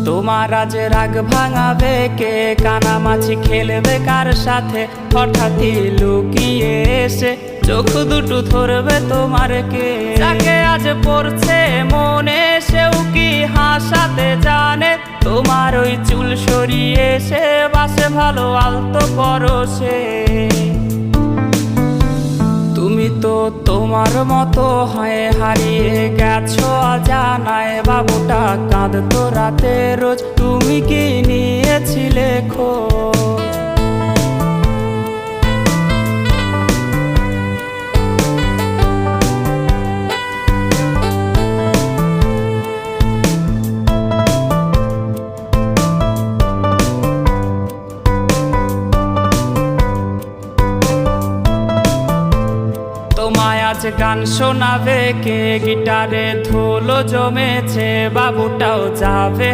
তোমার আজ রাগ ভাঙাবে কে? কানামাছি খেলবে কার সাথে? হঠাৎই লুকিয়ে এসে চোখ দুটো ধরবে তোমার কে? যাকে আজ পড়ছে মনে সেও কি হাসাতে জানে? তোমার ওই চুল সরিয়ে সে বাসে ভালো আলতো পরশে। তুমি তো তোমার মতো হয়ে হারিয়ে গেছো অজানায়। বাবুটা কাঁদতো রাতে রোজ, তুমি কি নিয়েছিলে খোঁজ? তোমায় আজ গান শোনাবে কে? গিটারে ধুলো জমেছে, বাবুটাও যাবে।